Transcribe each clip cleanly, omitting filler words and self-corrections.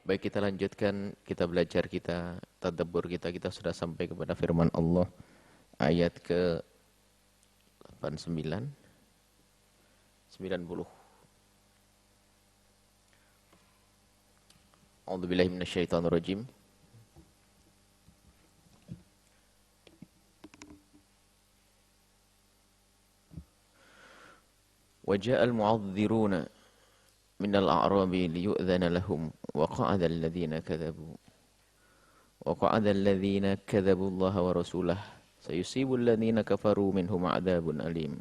Baik, kita lanjutkan, kita belajar, kita tadabbur, kita sudah sampai kepada firman Allah ayat ke 89 90. A'udzubillahi minasyaitonirrajim. Wa ja'al mu'adhdhiruna minal a'rabi liyu'dhana lahum wa qa'ada alladhina kadzabu Allah wa rasulah sayusibu alladhina kafaru minhum 'adzabun alim.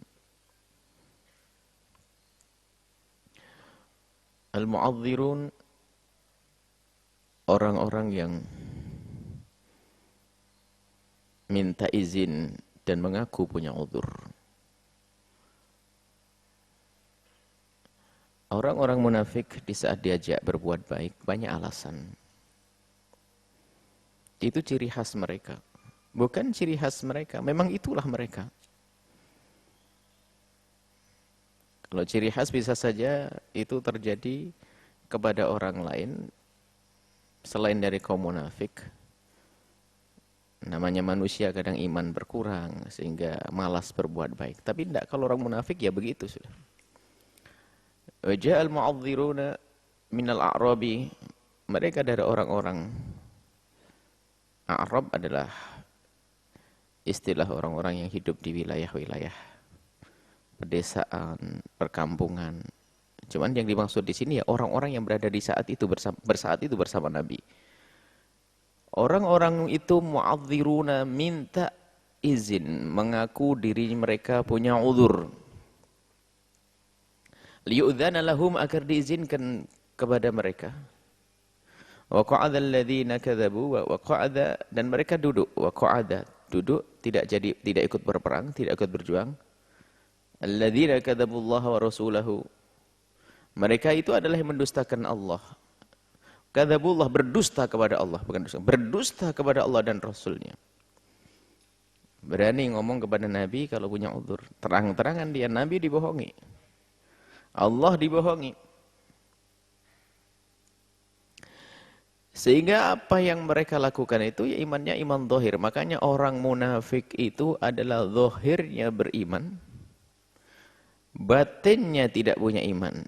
Al-mu'adhdhirun, orang-orang yang minta izin dan mengaku punya uzur. Orang-orang munafik di saat diajak berbuat baik banyak alasan. Itu ciri khas mereka. Bukan ciri khas mereka, memang itulah mereka. Kalau ciri khas bisa saja itu terjadi kepada orang lain selain dari kaum munafik. Namanya manusia kadang iman berkurang sehingga malas berbuat baik. Tapi tidak, kalau orang munafik ya begitu sudah. Waja'al mu'adhdhiruna minal a'rabi, mereka dari orang-orang. A'rab adalah istilah orang-orang yang hidup di wilayah-wilayah pedesaan, perkampungan. Cuman yang dimaksud di sini ya orang-orang yang berada di saat itu bersama Nabi. Orang-orang itu mu'adhdhiruna, minta izin, mengaku diri mereka punya uzur. Liyu'dzana lahum, agar diizinkan kepada mereka. Wa qa'ada alladhina kadzabu wa qa'ada, dan mereka duduk. Wa qa'ada, duduk, tidak ikut berperang, tidak ikut berjuang. Alladzina kadzabu Allah wa rasulahu, mereka itu adalah yang mendustakan Allah. Kadzabullah, berdusta kepada Allah, bukan dusta, berdusta kepada Allah dan Rasulnya. Berani ngomong kepada Nabi kalau punya uzur. Terang-terangan dia, Nabi dibohongi, Allah dibohongi. Sehingga apa yang mereka lakukan itu ya imannya iman zahir. Makanya orang munafik itu adalah zahirnya beriman, batinnya tidak punya iman.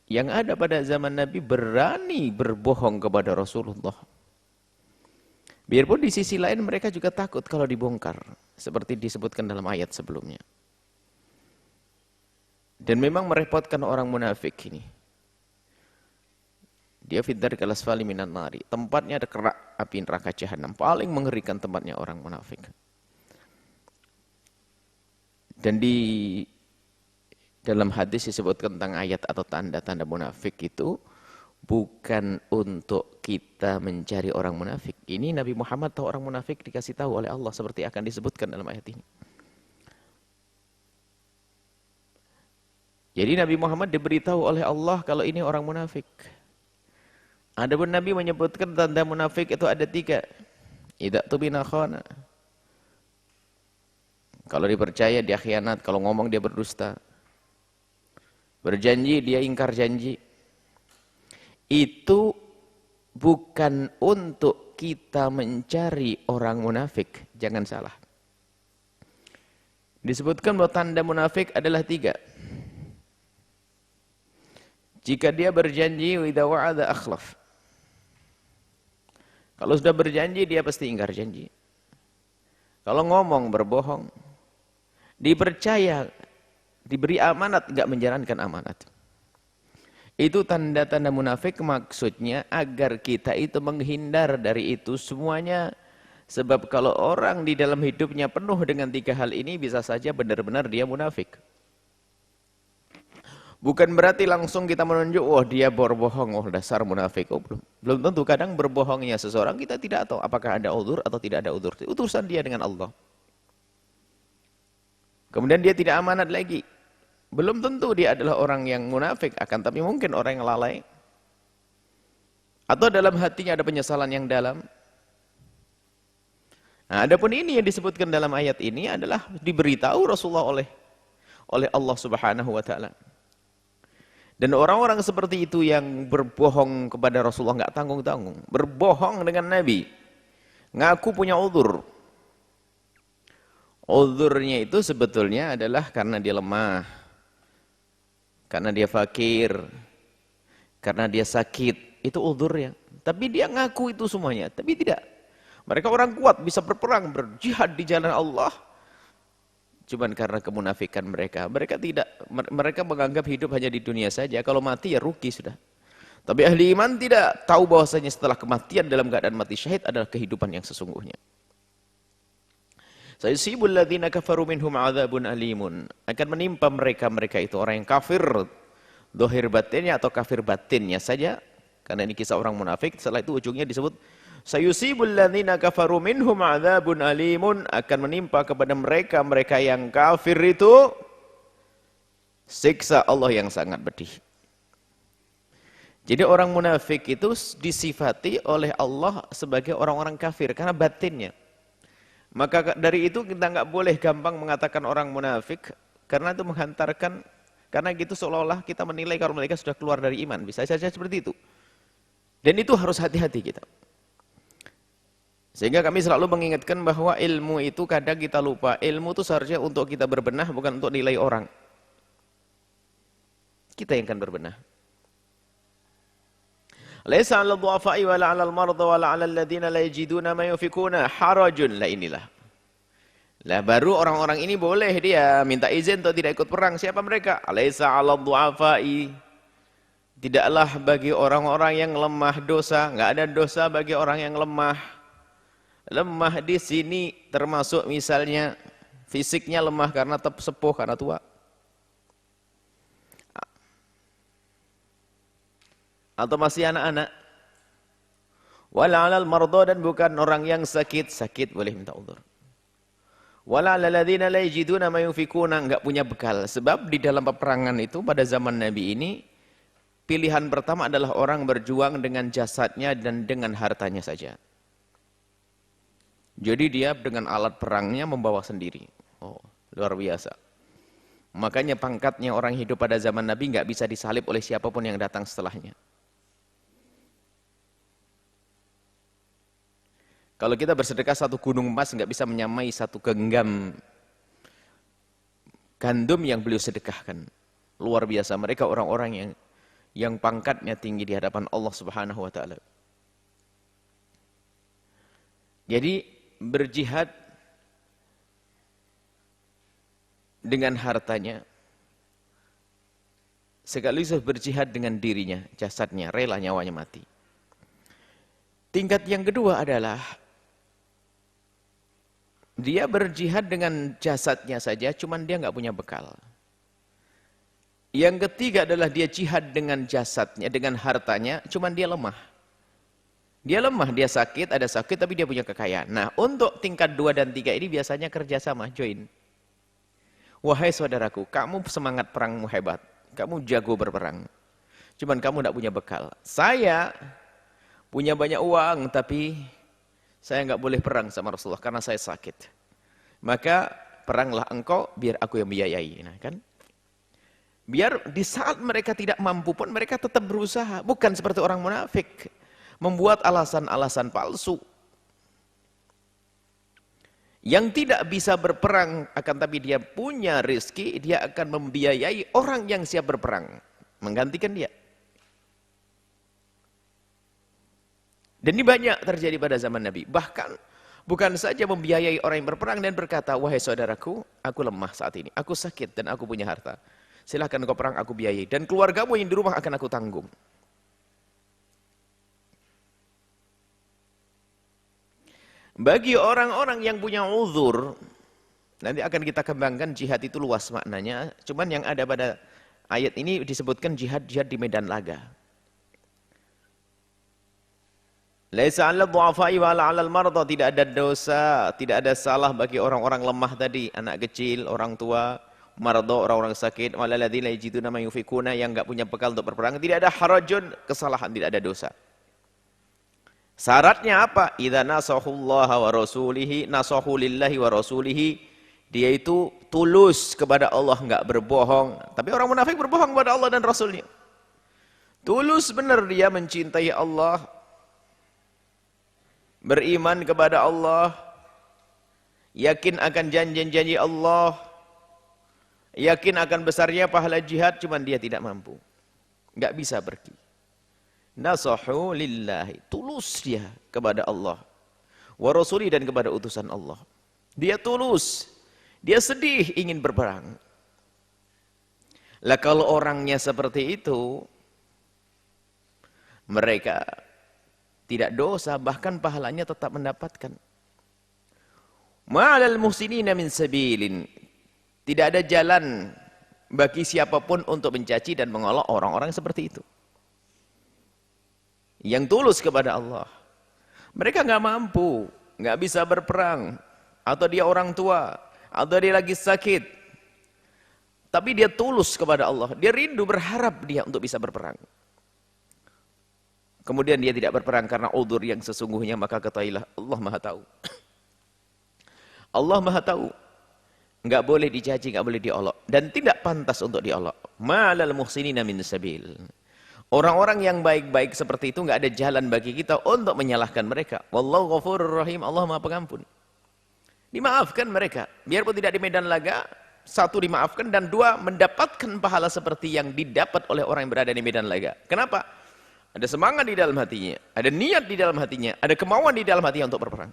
Yang ada pada zaman Nabi berani berbohong kepada Rasulullah. Biarpun di sisi lain mereka juga takut kalau dibongkar, seperti disebutkan dalam ayat sebelumnya. Dan memang merepotkan orang munafik ini. Dia fiddar kalasfali minan nari. Tempatnya ada kerak api neraka jahanam. Paling mengerikan tempatnya orang munafik. Dan di dalam hadis disebutkan tentang ayat atau tanda-tanda munafik itu bukan untuk kita mencari orang munafik. Ini Nabi Muhammad tahu orang munafik, dikasih tahu oleh Allah seperti akan disebutkan dalam ayat ini. Jadi Nabi Muhammad diberitahu oleh Allah kalau ini orang munafik. Adapun Nabi menyebutkan tanda munafik itu ada 3. Idza tubina khana. Kalau dipercaya dia khianat, kalau ngomong dia berdusta. Berjanji dia ingkar janji. Itu bukan untuk kita mencari orang munafik, jangan salah. Disebutkan bahwa tanda munafik adalah 3. Jika dia berjanji, wa idza wa'ada akhlaf. Kalau sudah berjanji, dia pasti ingkar janji. Kalau ngomong, berbohong. Dipercaya, diberi amanat, enggak menjalankan amanat. Itu tanda-tanda munafik, maksudnya agar kita itu menghindar dari itu semuanya. Sebab kalau orang di dalam hidupnya penuh dengan 3 hal ini, bisa saja benar-benar dia munafik. Bukan berarti langsung kita menunjuk, wah dia berbohong, wah dasar munafik. Oh, belum tentu, kadang berbohongnya seseorang kita tidak tahu apakah ada uzur atau tidak ada uzur. Utusan dia dengan Allah. Kemudian dia tidak amanat lagi. Belum tentu dia adalah orang yang munafik, akan tapi mungkin orang yang lalai. Atau dalam hatinya ada penyesalan yang dalam. Nah, adapun ini yang disebutkan dalam ayat ini adalah diberitahu Rasulullah oleh Allah Subhanahu wa taala. Dan orang-orang seperti itu yang berbohong kepada Rasulullah nggak tanggung-tanggung, berbohong dengan Nabi, ngaku punya uzur. Uzurnya itu sebetulnya adalah karena dia lemah, karena dia fakir, karena dia sakit, itu uzurnya. Tapi dia ngaku itu semuanya, tapi tidak. Mereka orang kuat, bisa berperang, berjihad di jalan Allah. Cuman karena kemunafikan mereka. Mereka menganggap hidup hanya di dunia saja. Kalau mati ya rugi sudah. Tapi ahli iman tidak tahu bahwasanya setelah kematian dalam keadaan mati syahid adalah kehidupan yang sesungguhnya. Sayusibul ladzina kafaru minhum adzabun alimun. Akan menimpa mereka itu orang yang kafir zahir batinnya atau kafir batinnya saja. Karena ini kisah orang munafik. Setelah itu ujungnya disebut sayusibul ladzina kafaru minhum adzabun alimun, akan menimpa kepada mereka yang kafir itu siksa Allah yang sangat pedih. Jadi orang munafik itu disifati oleh Allah sebagai orang-orang kafir karena batinnya. Maka dari itu kita nggak boleh gampang mengatakan orang munafik karena itu menghantarkan, karena gitu seolah-olah kita menilai kalau mereka sudah keluar dari iman. Bisa saja seperti itu. Dan itu harus hati-hati kita. Sehingga kami selalu mengingatkan bahwa ilmu itu kadang kita lupa. Ilmu itu seharusnya untuk kita berbenah, bukan untuk nilai orang. Kita yang akan berbenah. Laisa 'alal du'afa'i wala 'alal marda wala 'alal ladzina la yajiduna ma yunfikuna harajun. Lah inilah. Lah baru orang-orang ini boleh dia minta izin untuk tidak ikut perang. Siapa mereka? Laisa 'alal du'afa'i. Tidaklah bagi orang-orang yang lemah dosa, enggak ada dosa bagi orang yang lemah. Lemah di sini termasuk misalnya fisiknya lemah karena sepuh, karena tua. Atau masih anak-anak. Wala 'alal marda, dan bukan orang yang sakit boleh minta uzur. Wala 'alal ladzina la yajiduna ma yunfikuna, enggak punya bekal. Sebab di dalam peperangan itu pada zaman Nabi ini pilihan pertama adalah orang berjuang dengan jasadnya dan dengan hartanya saja. Jadi dia dengan alat perangnya membawa sendiri. Oh, luar biasa. Makanya pangkatnya orang hidup pada zaman Nabi nggak bisa disalib oleh siapapun yang datang setelahnya. Kalau kita bersedekah satu gunung emas nggak bisa menyamai satu genggam gandum yang beliau sedekahkan. Luar biasa, mereka orang-orang yang pangkatnya tinggi di hadapan Allah Subhanahu wa taala. Jadi berjihad dengan hartanya sekaligus berjihad dengan dirinya, jasadnya, rela nyawanya mati. Tingkat yang kedua adalah dia berjihad dengan jasadnya saja, cuman dia nggak punya bekal. Yang ketiga adalah dia jihad dengan jasadnya, dengan hartanya, cuman dia lemah. Dia lemah, dia sakit, ada sakit, tapi dia punya kekayaan. Nah, untuk tingkat 2 dan 3 ini biasanya kerjasama, join. Wahai saudaraku, kamu semangat perangmu hebat. Kamu jago berperang. Cuman kamu tidak punya bekal. Saya punya banyak uang, tapi saya nggak boleh perang sama Rasulullah karena saya sakit. Maka peranglah engkau, biar aku yang biayai. Nah, kan? Biar di saat mereka tidak mampu pun mereka tetap berusaha. Bukan seperti orang munafik. Membuat alasan-alasan palsu. Yang tidak bisa berperang, akan tapi dia punya rezeki, dia akan membiayai orang yang siap berperang. Menggantikan dia. Dan ini banyak terjadi pada zaman Nabi. Bahkan bukan saja membiayai orang yang berperang dan berkata, wahai saudaraku, aku lemah saat ini. Aku sakit dan aku punya harta. Silahkan kau perang, aku biayai. Dan keluargamu yang di rumah akan aku tanggung. Bagi orang-orang yang punya uzur, nanti akan kita kembangkan jihad itu luas maknanya. Cuman yang ada pada ayat ini disebutkan jihad-jihad di medan laga. Laisa 'alal du'afa'i wa 'alal marda, tidak ada dosa, tidak ada salah bagi orang-orang lemah tadi, anak kecil, orang tua, marda, orang-orang sakit, walal ladzina yajiduna ma yunfikuna, yang enggak punya bekal untuk berperang, tidak ada harajun, kesalahan, tidak ada dosa. Syaratnya apa? Idza nasahullaha wa rasulihi, nasahu lillahi wa rasulihi, dia itu tulus kepada Allah, enggak berbohong. Tapi orang munafik berbohong kepada Allah dan Rasulnya. Tulus benar dia mencintai Allah, beriman kepada Allah, yakin akan janji-janji Allah, yakin akan besarnya pahala jihad, cuman dia tidak mampu. Enggak bisa pergi. Nasahu lillahi, tulus dia kepada Allah, wa rasuli, dan kepada utusan Allah. Dia tulus, dia sedih ingin berperang. Lah kalau orangnya seperti itu, mereka tidak dosa, bahkan pahalanya tetap mendapatkan. Ma'alal muhsinina min sabilin. Tidak ada jalan bagi siapapun untuk mencaci dan mengolok orang-orang seperti itu, yang tulus kepada Allah. Mereka nggak mampu, nggak bisa berperang, atau dia orang tua, atau dia lagi sakit, tapi dia tulus kepada Allah. Dia rindu, berharap dia untuk bisa berperang. Kemudian dia tidak berperang karena udzur yang sesungguhnya, maka ketahuilah Allah Maha tahu. Allah Maha tahu. Enggak boleh dicaci, enggak boleh diolok, dan tidak pantas untuk diolok. Ma'alal muhsinina min sabil. Orang-orang yang baik-baik seperti itu enggak ada jalan bagi kita untuk menyalahkan mereka. Wallahu ghafurur rahim. Allah Maha Pengampun. Dimaafkan mereka, biarpun tidak di medan laga. Satu, dimaafkan, dan dua, mendapatkan pahala seperti yang didapat oleh orang yang berada di medan laga. Kenapa? Ada semangat di dalam hatinya, ada niat di dalam hatinya, ada kemauan di dalam hatinya untuk berperang.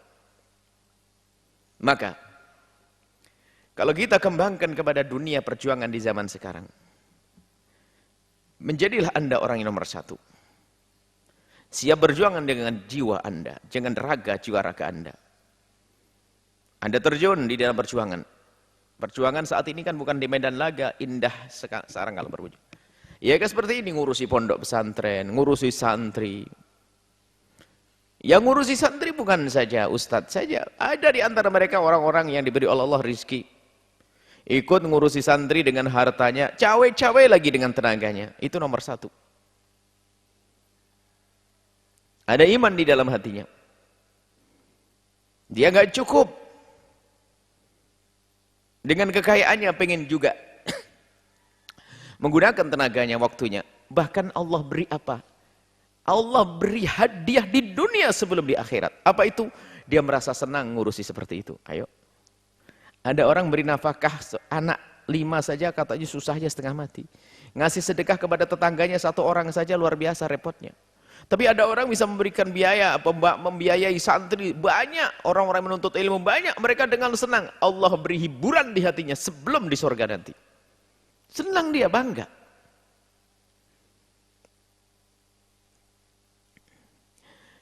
Maka, kalau kita kembangkan kepada dunia perjuangan di zaman sekarang, menjadilah Anda orang yang nomor satu. Siap berjuangan dengan jiwa Anda, jangan raga jiwa raga Anda. Anda terjun di dalam perjuangan. Perjuangan saat ini kan bukan di medan laga, indah sekarang kalau berwujud. Ya kan seperti ini, ngurusi pondok pesantren, ngurusi santri. Yang ngurusi santri bukan saja ustadz saja. Ada di antara mereka orang-orang yang diberi oleh Allah rizki. Ikut ngurusi santri dengan hartanya, cawe-cawe lagi dengan tenaganya. Itu nomor satu. Ada iman di dalam hatinya. Dia nggak cukup dengan kekayaannya, pengen juga menggunakan tenaganya, waktunya. Bahkan Allah beri apa? Allah beri hadiah di dunia sebelum di akhirat. Apa itu? Dia merasa senang ngurusi seperti itu. Ayo. Ada orang beri nafkah anak 5 saja katanya susahnya setengah mati. Ngasih sedekah kepada tetangganya 1 orang saja luar biasa repotnya. Tapi ada orang bisa memberikan biaya, membiayai santri banyak, orang-orang menuntut ilmu banyak, mereka dengan senang. Allah beri hiburan di hatinya sebelum di surga nanti. Senang dia, bangga.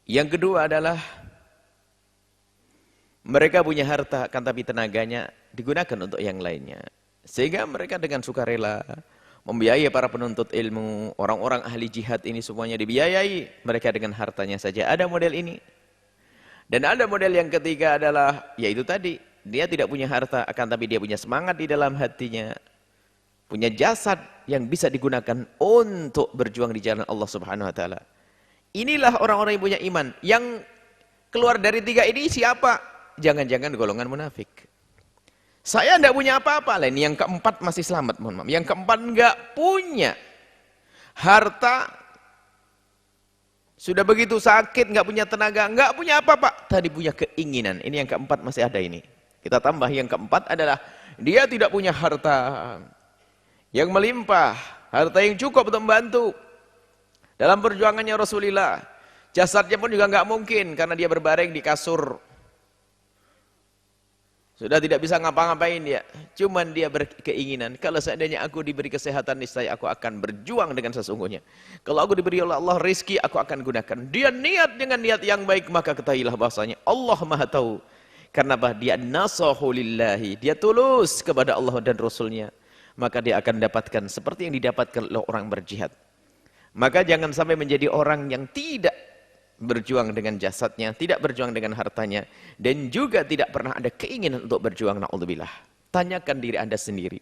Yang kedua adalah mereka punya harta, kan tapi tenaganya digunakan untuk yang lainnya. Sehingga mereka dengan sukarela membiayai para penuntut ilmu, orang-orang ahli jihad ini semuanya dibiayai. Mereka dengan hartanya saja. Ada model ini. Dan ada model yang ketiga adalah, yaitu tadi, dia tidak punya harta, akan tapi dia punya semangat di dalam hatinya. Punya jasad yang bisa digunakan untuk berjuang di jalan Allah Subhanahu wa taala. Inilah orang-orang yang punya iman. Yang keluar dari 3 ini siapa? Jangan-jangan golongan munafik. Saya tidak punya apa-apa. Lah ini yang keempat masih selamat, mohon maaf. Yang keempat enggak punya harta, sudah begitu sakit, enggak punya tenaga, enggak punya apa-apa. Tadi punya keinginan. Ini yang keempat masih ada ini. Kita tambah yang keempat adalah dia tidak punya harta yang melimpah, harta yang cukup untuk membantu dalam perjuangannya Rasulullah. Jasadnya pun juga enggak mungkin karena dia berbaring di kasur. Sudah tidak bisa ngapa-ngapain dia. Cuman dia berkeinginan, kalau seandainya aku diberi kesehatan niscaya aku akan berjuang dengan sesungguhnya. Kalau aku diberi oleh Allah rizki, aku akan gunakan. Dia niat dengan niat yang baik, maka ketahuilah bahasanya Allah Maha tahu. Karena dia nasahu lillahi, dia tulus kepada Allah dan Rasulnya. Maka dia akan dapatkan seperti yang didapatkan oleh orang berjihad. Maka jangan sampai menjadi orang yang tidak berjuang dengan jasadnya, tidak berjuang dengan hartanya, dan juga tidak pernah ada keinginan untuk berjuang, na'udzubillah. Tanyakan diri Anda sendiri.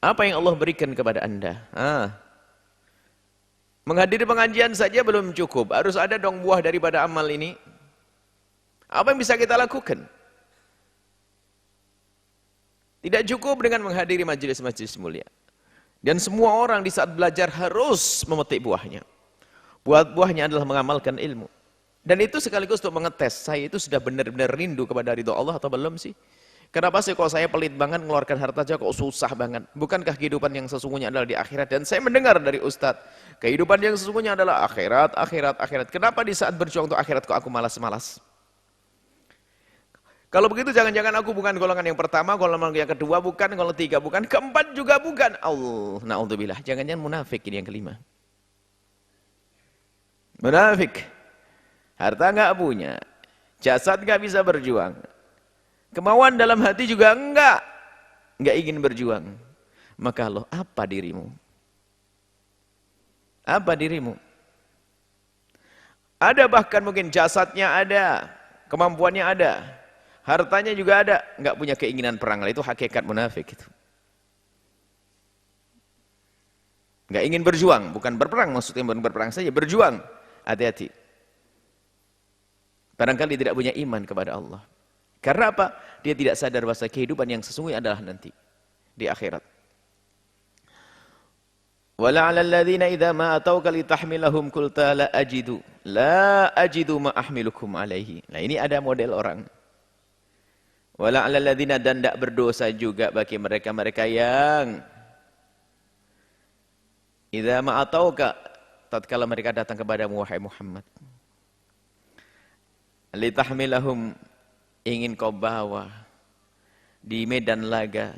Apa yang Allah berikan kepada Anda? Menghadiri pengajian saja belum cukup, harus ada dong buah daripada amal ini. Apa yang bisa kita lakukan? Tidak cukup dengan menghadiri majelis-majelis mulia. Dan semua orang di saat belajar harus memetik buahnya. Buah-buahnya adalah mengamalkan ilmu. Dan itu sekaligus untuk mengetes, saya itu sudah benar-benar rindu kepada ridho Allah atau belum sih? Kenapa sih kalau saya pelit banget ngeluarkan harta aja kok susah banget? Bukankah kehidupan yang sesungguhnya adalah di akhirat? Dan saya mendengar dari Ustadz, kehidupan yang sesungguhnya adalah akhirat, akhirat, akhirat. Kenapa di saat berjuang untuk akhirat kok aku malas-malas? Kalau begitu jangan-jangan aku bukan golongan yang pertama, golongan yang kedua bukan, golongan tiga bukan, keempat juga bukan. Allah, na'udzubillah. Jangan-jangan munafik ini yang kelima. Munafik. Harta nggak punya, jasad nggak bisa berjuang. Kemauan dalam hati juga enggak ingin berjuang. Maka Allah, apa dirimu? Apa dirimu? Ada bahkan mungkin jasadnya ada, kemampuannya ada, hartanya juga ada, enggak punya keinginan perang. Itu hakikat munafik itu. Enggak ingin berjuang, bukan berperang maksudnya, bukan berperang saja, berjuang. Hati-hati. Barangkali tidak punya iman kepada Allah. Karena apa? Dia tidak sadar bahwa kehidupan yang sesungguhnya adalah nanti di akhirat. Wala 'alal ladzina idza ma atauka litahmilahum qulta la ajidu ma ahmilukum alaihi. Nah, ini ada model orang. Wala 'alal ladzina, dan tidak berdosa juga bagi mereka-mereka yang idza ma atauka, tatkala mereka datang kepadamu wahai Muhammad, litahmilahum, ingin kau bawa di medan laga,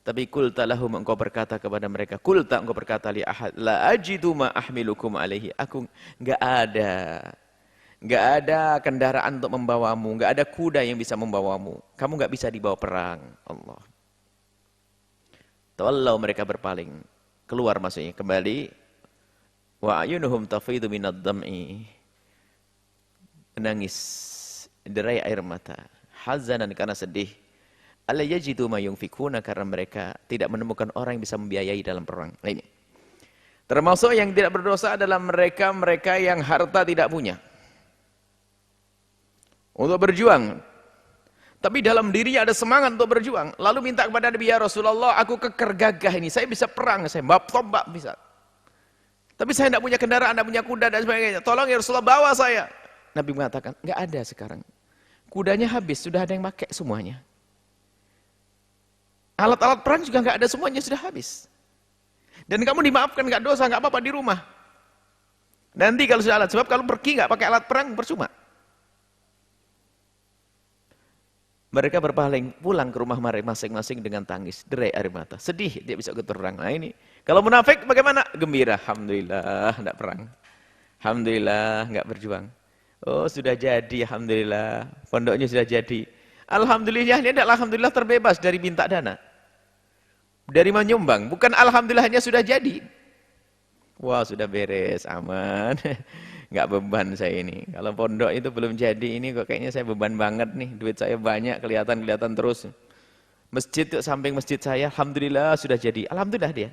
tapi kulta lahum, engkau berkata kepada mereka, kulta, engkau berkata li ahad, la ajidu ma ahmilukum alaihi, aku enggak ada kendaraan untuk membawamu, enggak ada kuda yang bisa membawamu, kamu enggak bisa dibawa perang. Allah. Tawallau, mereka berpaling, keluar maksudnya, kembali. Wa ayunuhum tafidu minad dam'i, menangis, derai air mata, hazanan, karena sedih, alla yajidu ma yunfikuna, karena mereka tidak menemukan orang yang bisa membiayai dalam perang. Nah, ini termasuk yang tidak berdosa adalah mereka yang harta tidak punya untuk berjuang, tapi dalam dirinya ada semangat untuk berjuang, lalu minta kepada Nabi, ya Rasulullah, aku keker gagah ini, saya bisa perang, saya bab tombak bisa, tapi saya tidak punya kendaraan, tidak punya kuda dan sebagainya, tolong ya Rasulullah, bawa saya. Nabi mengatakan, enggak ada sekarang. Kudanya habis, sudah ada yang pakai semuanya. Alat-alat perang juga enggak ada, semuanya sudah habis. Dan kamu dimaafkan, enggak dosa, enggak apa-apa di rumah. Nanti kalau sudah alat, sebab kalau pergi enggak pakai alat perang, percuma. Mereka berpaling, pulang ke rumah masing-masing dengan tangis, derai air mata, sedih, dia bisa ikut perang. Nah ini, kalau munafik bagaimana? Gembira, alhamdulillah, enggak perang. Alhamdulillah, enggak berjuang. Oh, sudah jadi, alhamdulillah. Pondoknya sudah jadi. Alhamdulillah, ini adalah alhamdulillah terbebas dari minta dana. Dari menyumbang, bukan alhamdulillahnya sudah jadi. Wah, sudah beres, aman. Enggak beban saya ini. Kalau pondok itu belum jadi, ini kok kayaknya saya beban banget nih. Duit saya banyak, kelihatan terus. Masjid itu samping masjid saya, alhamdulillah sudah jadi. Alhamdulillah dia.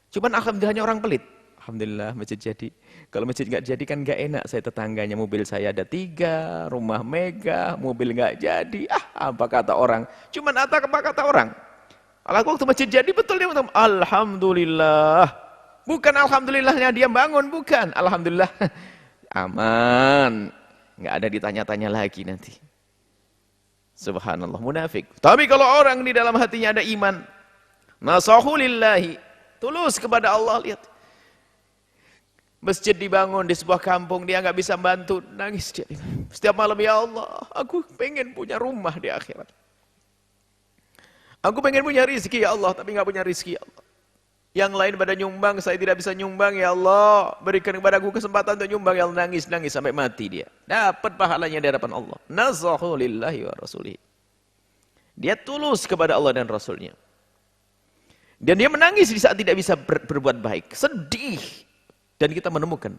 Cuman alhamdulillahnya orang pelit. Alhamdulillah masjid jadi. Kalau masjid nggak jadi kan nggak enak, saya tetangganya mobil saya ada 3, rumah megah, mobil nggak jadi. Apa kata orang? Cuman apa kata orang? Kalau waktu masjid jadi betul dia bilang, alhamdulillah. Bukan alhamdulillahnya dia bangun, bukan. Alhamdulillah aman. Nggak ada ditanya-tanya lagi nanti. Subhanallah, munafik. Tapi kalau orang di dalam hatinya ada iman, nasahu lillahi, tulus kepada Allah, lihat. Masjid dibangun di sebuah kampung, dia nggak bisa bantu, nangis dia. Setiap malam, ya Allah, aku pengen punya rumah di akhirat. Aku pengen punya rizki, ya Allah, tapi nggak punya rizki, ya Allah. Yang lain pada nyumbang, saya tidak bisa nyumbang, ya Allah. Berikan kepada aku kesempatan untuk nyumbang, ya Allah. Nangis sampai mati dia. Dapat pahalanya di hadapan Allah. Nazahu lillahi wa rasulih. Dia tulus kepada Allah dan Rasulnya. Dan dia menangis di saat tidak bisa berbuat baik. Sedih. Dan kita menemukan,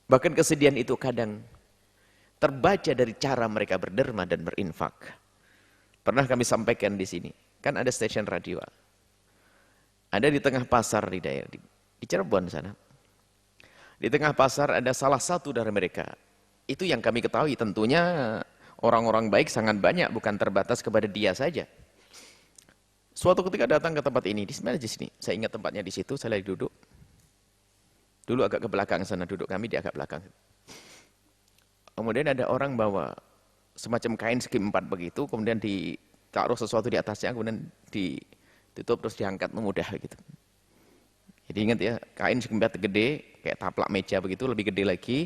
bahkan kesedihan itu kadang terbaca dari cara mereka berderma dan berinfak. Pernah kami sampaikan di sini, kan ada stasiun radio, ada di tengah pasar di daerah di Cirebon sana. Di tengah pasar ada salah satu dari mereka. Itu yang kami ketahui, tentunya orang-orang baik sangat banyak, bukan terbatas kepada dia saja. Suatu ketika datang ke tempat ini, di sini, saya ingat tempatnya di situ, saya lagi duduk. Dulu agak ke belakang sana duduk, kami di agak belakang. Kemudian ada orang bawa semacam kain segi empat begitu, kemudian ditaruh sesuatu di atasnya, kemudian ditutup terus diangkat memudah gitu. Jadi ingat ya, kain segi empat gede, kayak taplak meja begitu, lebih gede lagi.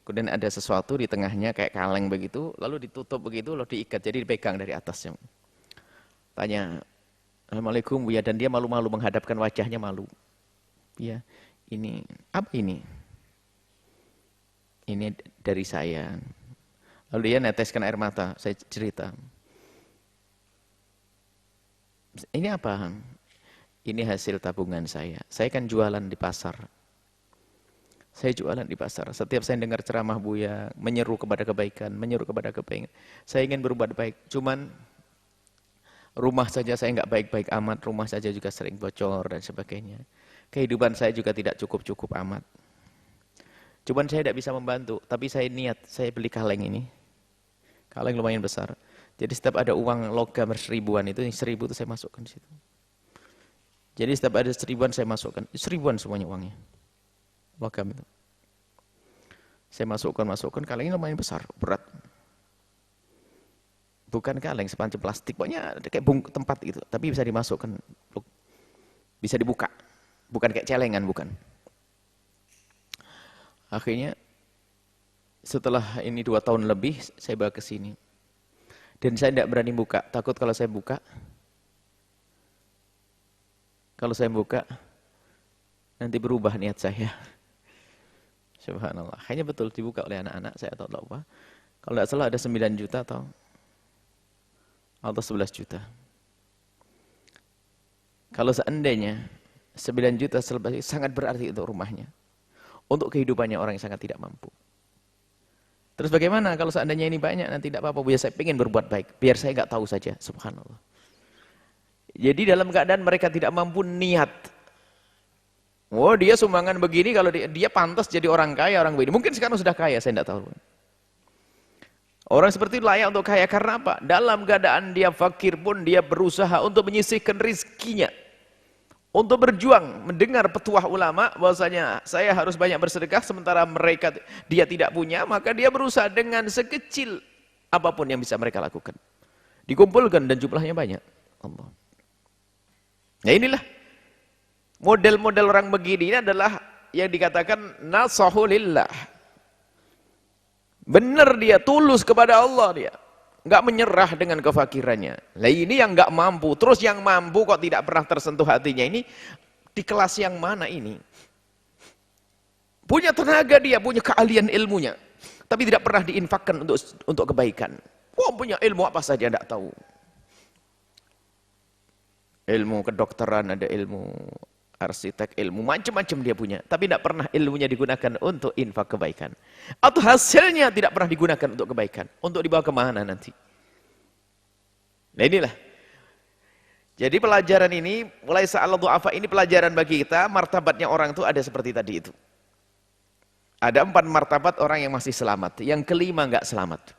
Kemudian ada sesuatu di tengahnya kayak kaleng begitu, lalu ditutup begitu, lalu diikat, jadi dipegang dari atasnya. Tanya, Assalamualaikum Bu ya, dan dia malu-malu menghadapkan wajahnya malu. Ya, ini apa ini? Ini dari saya. Lalu dia neteskan air mata, saya cerita. Ini apa? Ini hasil tabungan saya. Saya kan jualan di pasar. Saya jualan di pasar. Setiap saya dengar ceramah Buya, menyeru kepada kebaikan, menyeru kepada kebaikan. Saya ingin berbuat baik. Cuman rumah saja saya nggak baik-baik amat. Rumah saja juga sering bocor dan sebagainya. Kehidupan saya juga tidak cukup-cukup amat. Cuman saya tidak bisa membantu. Tapi saya niat, saya beli kaleng ini. Kaleng lumayan besar. Jadi setiap ada uang logam seribuan itu, 1000 itu saya masukkan di situ. Jadi setiap ada 1000-an saya masukkan. 1000-an semuanya uangnya. Logam itu. Saya masukkan, kalengnya lumayan besar, berat. Bukan kaleng, sepanci plastik. Pokoknya kayak tempat gitu. Tapi bisa dimasukkan. Bisa dibuka. Bukan kayak celengan, bukan. Akhirnya, setelah ini 2 tahun lebih, saya bawa ke sini. Dan saya tidak berani buka. Takut kalau saya buka, nanti berubah niat saya. Subhanallah. Hanya betul dibuka oleh anak-anak, saya tahu apa. Kalau tidak salah ada 9 juta atau 11 juta. Kalau seandainya 9 juta sangat berarti untuk rumahnya. Untuk kehidupannya orang yang sangat tidak mampu. Terus bagaimana kalau seandainya ini banyak, nanti tidak apa-apa. Biar saya ingin berbuat baik. Biar saya nggak tahu saja. Subhanallah. Jadi dalam keadaan mereka tidak mampu niat. Oh dia sumbangan begini, kalau dia pantas jadi orang kaya, orang begini. Mungkin sekarang sudah kaya, saya tidak tahu. Orang seperti itu layak untuk kaya karena apa? Dalam keadaan dia fakir pun dia berusaha untuk menyisihkan rizkinya. Untuk berjuang, mendengar petuah ulama bahwasanya saya harus banyak bersedekah sementara mereka dia tidak punya, maka dia berusaha dengan sekecil apapun yang bisa mereka lakukan. Dikumpulkan dan jumlahnya banyak. Allah. Nah inilah model-model orang begini ini adalah yang dikatakan nasahu lillah. Benar dia tulus kepada Allah dia. Enggak menyerah dengan kefakirannya. Lah ini yang enggak mampu, terus yang mampu kok tidak pernah tersentuh hatinya ini di kelas yang mana ini? Punya tenaga dia, punya keahlian ilmunya, tapi tidak pernah diinfakkan untuk kebaikan. Oh, punya ilmu apa saja enggak tahu. Ilmu kedokteran, ada ilmu arsitek, ilmu macam-macam dia punya, tapi tidak pernah ilmunya digunakan untuk infak kebaikan, atau hasilnya tidak pernah digunakan untuk kebaikan, untuk dibawa kemana nanti. Nah inilah, jadi pelajaran ini mulai sa'al du'afa ini pelajaran bagi kita. Martabatnya orang itu ada seperti tadi itu, ada 4 martabat orang yang masih selamat, yang kelima enggak selamat.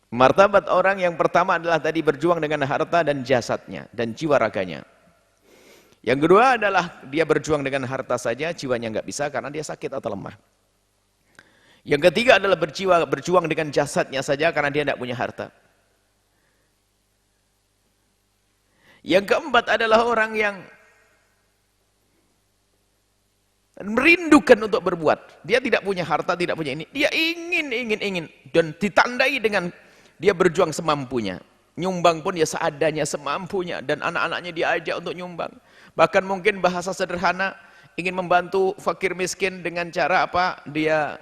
Martabat orang yang pertama adalah tadi berjuang dengan harta dan jasadnya dan jiwa raganya. Yang kedua adalah dia berjuang dengan harta saja, jiwanya nggak bisa karena dia sakit atau lemah. Yang ketiga adalah berjuang dengan jasadnya saja karena dia tidak punya harta. Yang keempat adalah orang yang merindukan untuk berbuat. Dia tidak punya harta, tidak punya ini. Dia ingin. Dan ditandai dengan dia berjuang semampunya. Nyumbang pun ya seadanya, semampunya. Dan anak-anaknya diajak untuk nyumbang. Bahkan mungkin bahasa sederhana, ingin membantu fakir miskin dengan cara apa? Dia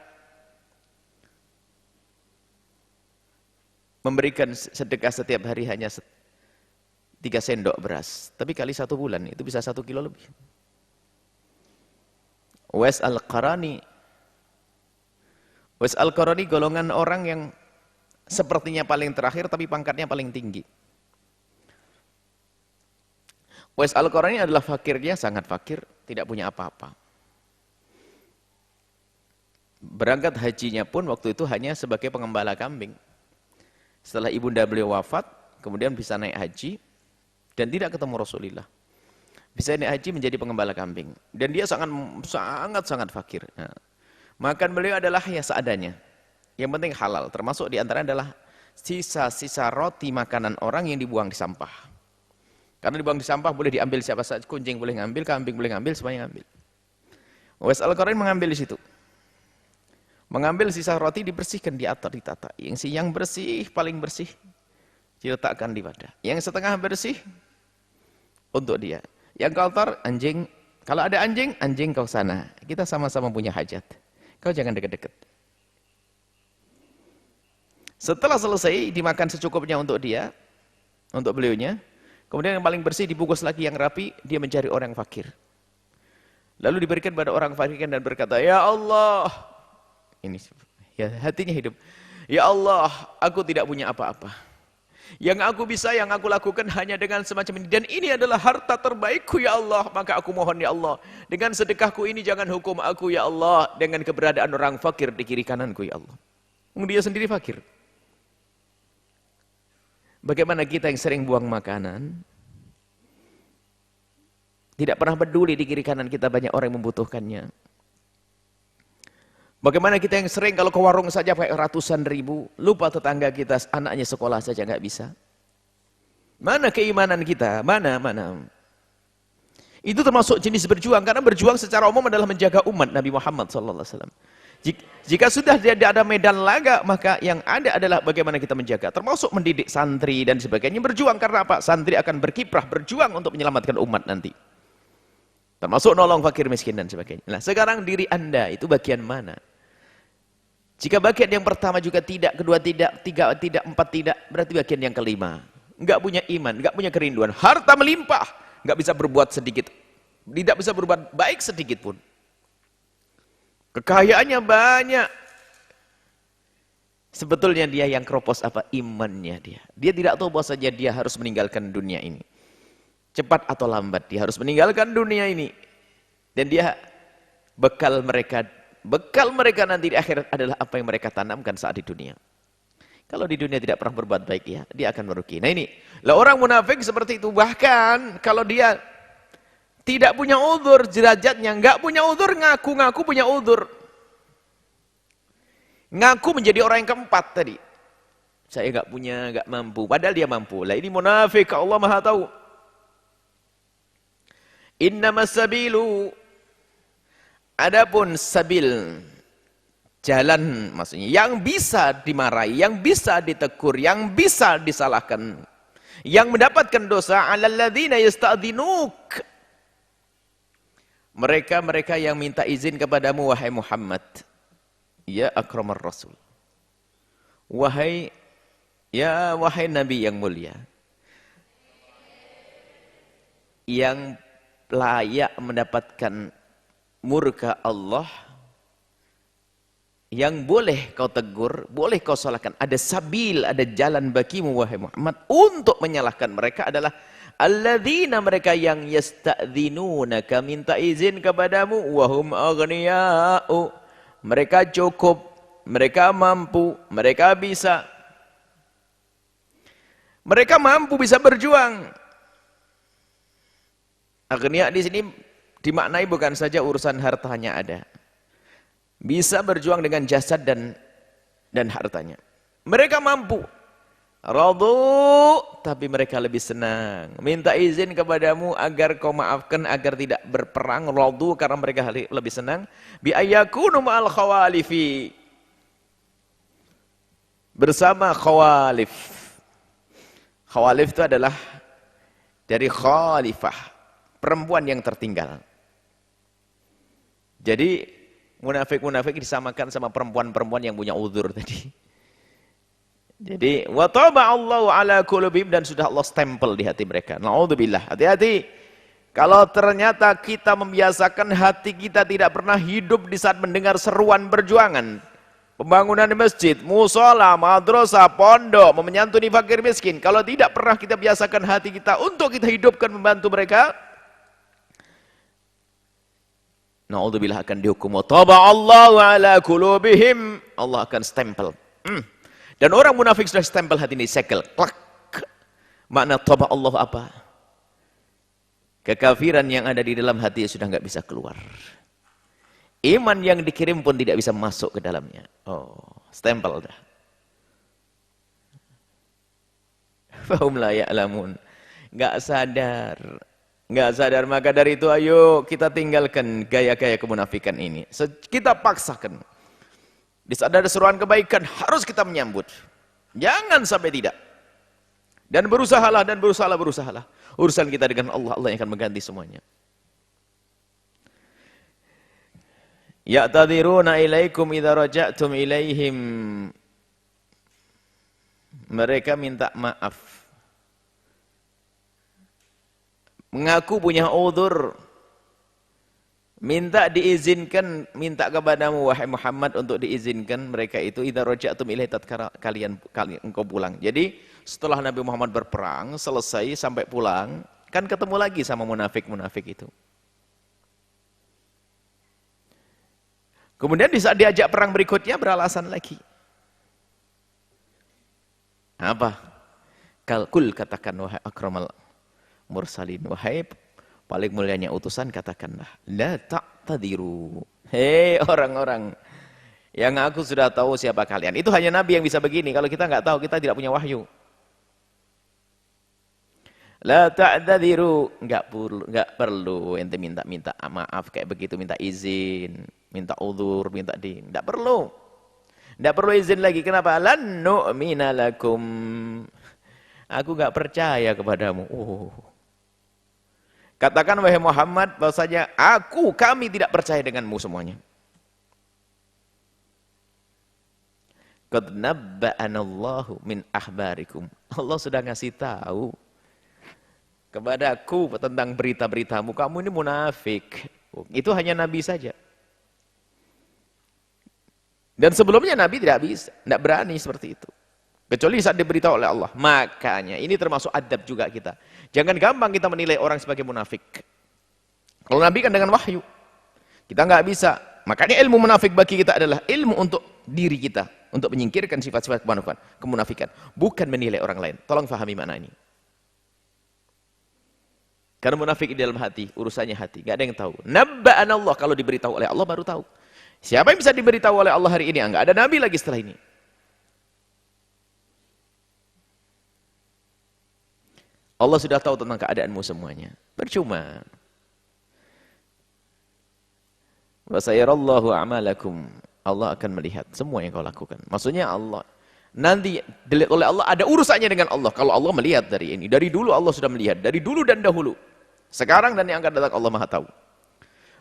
memberikan sedekah setiap hari hanya 3 sendok beras. Tapi kali 1 bulan, itu bisa 1 kilo lebih. Uwais Al-Qarani. Uwais Al-Qarani golongan orang yang sepertinya paling terakhir, tapi pangkatnya paling tinggi. Uwais Al-Qarani adalah fakirnya, sangat fakir, tidak punya apa-apa. Berangkat hajinya pun waktu itu hanya sebagai pengembala kambing. Setelah ibunda beliau wafat, kemudian bisa naik haji, dan tidak ketemu Rasulullah. Bisa naik haji menjadi pengembala kambing. Dan dia sangat fakir. Nah, makan beliau adalah ya seadanya. Yang penting halal. Termasuk diantaranya adalah sisa-sisa roti makanan orang yang dibuang di sampah. Karena dibuang di sampah boleh diambil siapa saja. Kucing boleh ngambil, kambing boleh ngambil, semuanya ngambil. Uwais Al-Qarni mengambil di situ. Mengambil sisa roti dibersihkan, ditata. Yang bersih, paling bersih, diletakkan di wadah. Yang setengah bersih, untuk dia. Yang kotor, anjing. Kalau ada anjing, anjing kau sana. Kita sama-sama punya hajat. Kau jangan deket-deket. Setelah selesai, dimakan secukupnya untuk dia, untuk beliaunya. Kemudian yang paling bersih dibungkus lagi yang rapi, dia mencari orang fakir. Lalu diberikan pada orang fakir dan berkata, "Ya Allah," ini ya hatinya hidup. "Ya Allah, aku tidak punya apa-apa. Yang aku bisa, yang aku lakukan hanya dengan semacam ini. Dan ini adalah harta terbaikku ya Allah. Maka aku mohon ya Allah, dengan sedekahku ini jangan hukum aku ya Allah dengan keberadaan orang fakir di kiri kananku ya Allah." Dia sendiri fakir. Bagaimana kita yang sering buang makanan, tidak pernah peduli di kiri kanan kita banyak orang yang membutuhkannya. Bagaimana kita yang sering kalau ke warung saja pakai ratusan ribu, lupa tetangga kita anaknya sekolah saja nggak bisa. Mana keimanan kita? Mana? Itu termasuk jenis berjuang, karena berjuang secara umum adalah menjaga umat Nabi Muhammad SAW. Jika sudah tidak ada medan laga, maka yang ada adalah bagaimana kita menjaga, termasuk mendidik santri dan sebagainya. Berjuang karena apa? Santri akan berkiprah, berjuang untuk menyelamatkan umat nanti. Termasuk nolong fakir miskin dan sebagainya. Nah, sekarang diri Anda itu bagian mana? Jika bagian yang pertama juga tidak, kedua tidak, tiga tidak, empat tidak, berarti bagian yang kelima. Enggak punya iman, enggak punya kerinduan. Harta melimpah, enggak bisa berbuat sedikit. Tidak bisa berbuat baik sedikit pun. Kekayaannya banyak. Sebetulnya dia yang keropos apa? Imannya dia. Dia tidak tahu bahwasanya dia harus meninggalkan dunia ini. Cepat atau lambat dia harus meninggalkan dunia ini. Dan dia bekal mereka nanti di akhirat adalah apa yang mereka tanamkan saat di dunia. Kalau di dunia tidak pernah berbuat baik ya, dia akan merugi. Nah ini, lah orang munafik seperti itu. Bahkan kalau dia tidak punya uzur, derajatnya enggak punya uzur, ngaku-ngaku punya uzur. Ngaku menjadi orang yang keempat tadi. Saya enggak punya, enggak mampu, padahal dia mampu. Lah ini munafik, Allah Maha tahu. Innamas sabilu, adapun sabil, jalan maksudnya yang bisa dimarahi, yang bisa ditegur, yang bisa disalahkan, yang mendapatkan dosa, alal ladzina yasta'dzinuk, mereka yang minta izin kepadamu wahai Muhammad, ya akramar rasul, wahai Nabi yang mulia, yang layak mendapatkan murka Allah, yang boleh kau tegur, boleh kau salahkan. Ada sabil, ada jalan bagimu wahai Muhammad untuk menyalahkan mereka adalah alladzina, mereka yang yasta'dzinunaka, minta izin kepadamu, wahum aghniya'u, mereka cukup, mereka mampu, mereka bisa. Mereka mampu bisa berjuang. Aghnia di sini dimaknai bukan saja urusan hartanya ada. Bisa berjuang dengan jasad dan hartanya. Mereka mampu. Radu, tapi mereka lebih senang. Minta izin kepadamu agar kau maafkan, agar tidak berperang. Radu, karena mereka lebih senang. Bi ayyakunu ma'al khawalifi, bersama khawalif. Khawalif itu adalah dari khalifah, perempuan yang tertinggal. Jadi munafik-munafik disamakan sama perempuan-perempuan yang punya uzur tadi. Jadi wa taba'allahu ala qulubihim, dan sudah Allah stempel di hati mereka. Naudzubillah. Hati-hati. Kalau ternyata kita membiasakan hati kita tidak pernah hidup di saat mendengar seruan perjuangan, pembangunan masjid, musola, madrasah, pondok, menyantuni fakir miskin. Kalau tidak pernah kita biasakan hati kita untuk kita hidupkan membantu mereka, naudzubillah, akan dihukum. Taba'allahu ala qulubihim, Allah akan stempel. Dan orang munafik sudah stempel hati ini, sekel, klak. Makna taba'allahu apa? Kekafiran yang ada di dalam hati sudah nggak bisa keluar. Iman yang dikirim pun tidak bisa masuk ke dalamnya. Oh, stempel dah. Fahum la ya'lamun. Nggak sadar. Nggak sadar, maka dari itu ayo kita tinggalkan gaya-gaya kemunafikan ini. Kita paksakan. Di saat ada seruan kebaikan harus kita menyambut. Jangan sampai tidak. Dan berusahalah dan berusahalah. Urusan kita dengan Allah, Allah yang akan mengganti semuanya. Ya'tadhiruna ilaikum idza raja'tum ilaihim. Mereka minta maaf. Mengaku punya uzur. Minta diizinkan, minta kepadamu wahai Muhammad untuk diizinkan mereka itu idza raja'tum ilaihi tatkala kalian engkau pulang. Jadi setelah Nabi Muhammad berperang, selesai sampai pulang, kan ketemu lagi sama munafik-munafik itu. Kemudian di saat diajak perang berikutnya beralasan lagi. Apa? Kul katakan wahai akramal mursalin, wahai paling mulianya utusan, katakanlah la ta'tadiru. Hei orang-orang yang aku sudah tahu siapa kalian. Itu hanya Nabi yang bisa begini. Kalau kita nggak tahu, kita tidak punya wahyu. La ta'tadiru, nggak perlu ente minta maaf kayak begitu, minta izin, minta uzur, enggak perlu. Enggak perlu izin lagi. Kenapa? Lan nu'mina lakum. Aku enggak percaya kepadamu. Katakan wahai Muhammad bahwasanya kami tidak percaya denganmu semuanya. Qad nabba'anallahu min ahbarikum. Allah sudah ngasih tahu kepadaku tentang berita-beritamu. Kamu ini munafik. Itu hanya Nabi saja. Dan sebelumnya Nabi tidak berani seperti itu. Kecuali saat diberitahu oleh Allah. Makanya ini termasuk adab juga kita. Jangan gampang kita menilai orang sebagai munafik. Kalau Nabi kan dengan wahyu. Kita nggak bisa. Makanya ilmu munafik bagi kita adalah ilmu untuk diri kita. Untuk menyingkirkan sifat-sifat kemunafikan. Bukan menilai orang lain. Tolong fahami makna ini. Karena munafik di dalam hati, urusannya hati. Nggak ada yang tahu. Nabba'an Allah, kalau diberitahu oleh Allah baru tahu. Siapa yang bisa diberitahu oleh Allah hari ini? Enggak ada nabi lagi setelah ini. Allah sudah tahu tentang keadaanmu semuanya. Percuma. Wa sayarallahu a'malakum. Allah akan melihat semua yang kau lakukan. Maksudnya Allah nanti dilihat oleh Allah, ada urusannya dengan Allah. Kalau Allah melihat dari ini, dari dulu Allah sudah melihat, dari dulu dan dahulu. Sekarang dan yang akan datang Allah Maha tahu.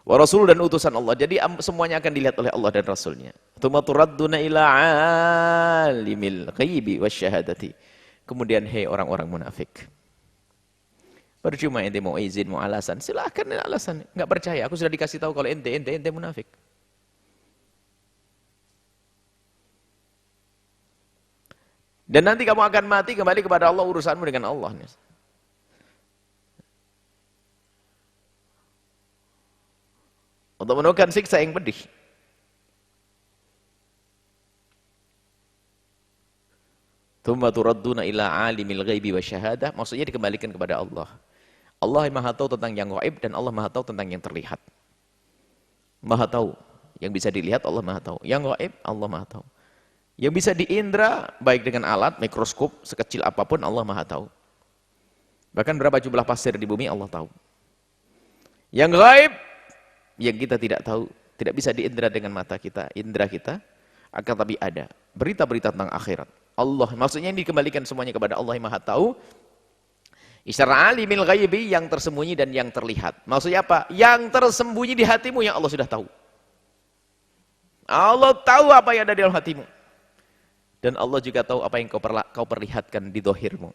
Wa rasul dan utusan Allah. Jadi semuanya akan dilihat oleh Allah dan Rasulnya. Tsumma turadduna ila alimil ghaibi wasyahadati. Kemudian hei orang-orang munafik. Percuma ente mau izin, mau alasan, silahkan alasan. Enggak percaya, aku sudah dikasih tahu kalau ente munafik. Dan nanti kamu akan mati kembali kepada Allah, urusanmu dengan Allah. Untuk menemukan siksa yang pedih. Tsumma turadduna ila alimil ghaibi wasyahadah, maksudnya dikembalikan kepada Allah. Allah yang Maha tahu tentang yang gaib dan Allah Maha tahu tentang yang terlihat. Maha tahu, yang bisa dilihat Allah Maha tahu. Yang gaib Allah Maha tahu. Yang bisa diindra baik dengan alat mikroskop sekecil apapun Allah Maha tahu. Bahkan berapa jumlah pasir di bumi Allah tahu. Yang gaib yang kita tidak tahu, tidak bisa diindra dengan mata kita, indra kita, akan tapi ada berita-berita tentang akhirat. Allah, maksudnya ini dikembalikan semuanya kepada Allah yang Maha tahu. Isyara alimil ghaibi, yang tersembunyi dan yang terlihat. Maksudnya apa? Yang tersembunyi di hatimu yang Allah sudah tahu. Allah tahu apa yang ada di dalam hatimu. Dan Allah juga tahu apa yang kau perlihatkan di zahirmu.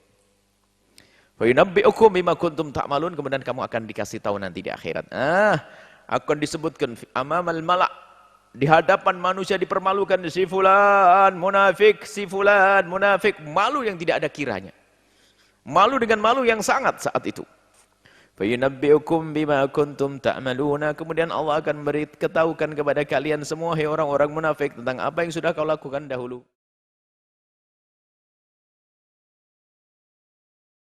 Fa yunabbi'ukum bima kuntum ta'malun, kemudian kamu akan dikasih tahu nanti di akhirat. Akan disebutkan amamal malak, di hadapan manusia dipermalukan, si fulan munafik, malu yang tidak ada kiranya. Malu dengan malu yang sangat saat itu. Fa yunabbi'ukum bima kuntum ta'maluna, kemudian Allah akan beritahukan kepada kalian semua, hai orang-orang munafik, tentang apa yang sudah kau lakukan dahulu.